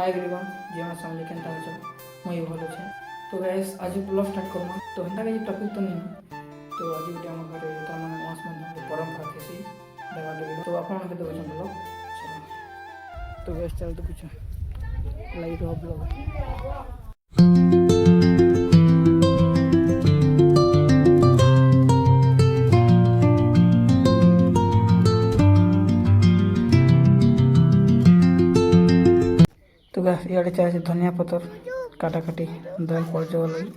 Hi everyone जी हाँ सामने केनता हो मुई भल अच्छे। तो गाइस आज ब्लॉग स्टार्ट करमा तो हेन्ता के टॉपिक तो नहीं तो आज गोटे आम घर तार माने मास मन परंपरा थेसी देखा देखी तो आपन के देखो ब्लॉग चलो तो गाइस चल तो कुछ लाइट हो ब्लॉग तो गाइस इआड़े चाहे धनिया पतर काटा काटी दाल पड़जा लगी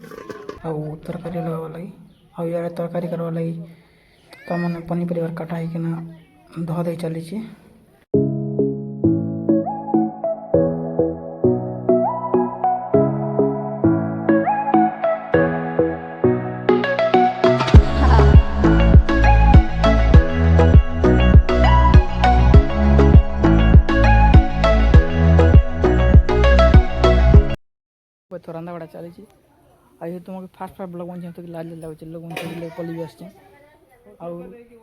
आउ तरकारी लगावा लगी आउ इआड़े तरकारी करवा लगी तो मैंने पनीपरिया काटा होना धो दे चली तो रंधा बड़ा चली आज तुमको फास्ट फास्ट ब्लॉग बन तो लाज लगे लोग पलि भी आस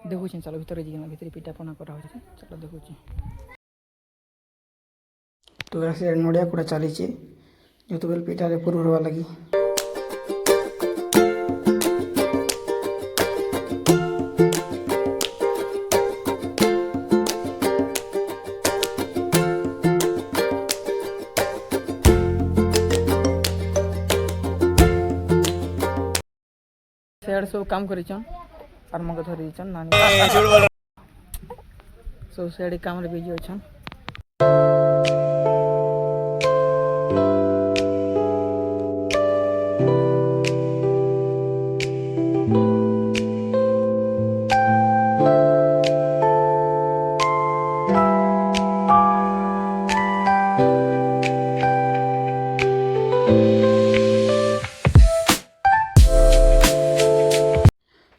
देखु चलो भर भर पिठा पना करा चलो देखु तो नड़िया कूड़ा चली जो बेल पिठा पूर्व हवा लगी सेड सब काम करिछन और मगे धरि छन नानी सो सेड काम रे बिजी होछन।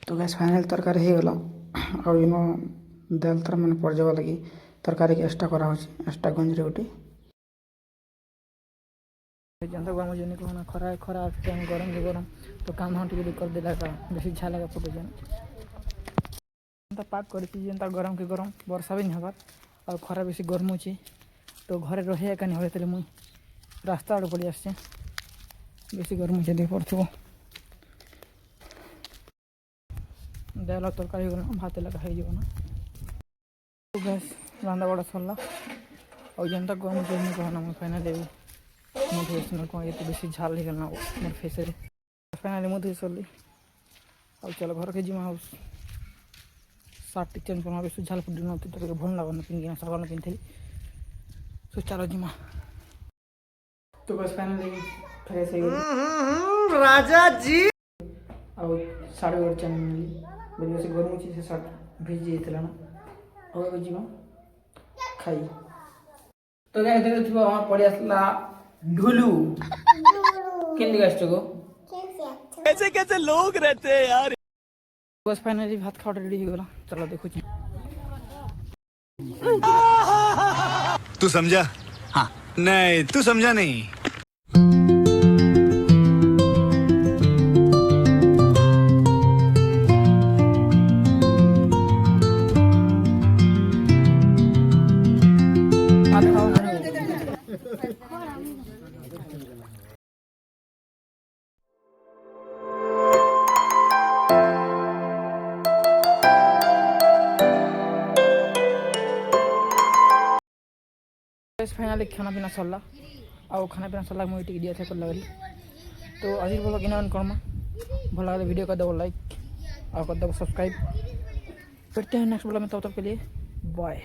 तो गैस फाइनल तरकारी हो गला और इन दाल तर मैंने पड़ जावा लगी तरकारी के एक्स्ट्रा करा एक्स्ट्रा गंज रे गोटे जनता गरम जन कहना खरा खरा गरम के गरम तो काम हम टिके कर देला का बेसी झाला का फोटो जन जनता पाक करती जनता गरम के गरम वर्षा भी नहीं हबार और खरा बेसी गरम होची तो घरे रहिया का नहीं होते मुई रास्ता आड़ पड़ी आसचे बेसी गरम होचे देख पड़थबो दाल तरकारी भात लगा हो तो गैस रंधा बड़ा सरला और जनता गरम जमी कहना मुझे फाइनाली मोटिवेशनल कौन ये बेसी झाल हो गलना मोर फेस रे फाइनाली मुझे सरली और चलो घर के जिमा सार्ट चेंज करना बेसी झाल फुट न तो भल लगन पिंधि सागन पिंधि तो चलो जिमा तो बस फाइनाली फ्रेश हो राजा जी और साढ़े 8 चैन मिली बेसी गरम होची से शर्ट भिजी जाइतला ना और जीवा खाई तो गाइस देखो थी वहां पड़ी असला ढुलू केन दिगास को कैसे कैसे लोग रहते हैं यार। बस फाइनली भात खाओ रेडी हो गला चलो देखो तू समझा हाँ नहीं तू समझा नहीं। फाइनाली खाना पीना सरला और खाना पीना सरला मुझे टिक दिया कर लगली तो आज ब्लॉग इन करमा भल लगे वीडियो कर दो लाइक और कर दो सब्सक्राइब करते हैं नेक्स्ट ब्लॉग में तब तक के लिए बाय।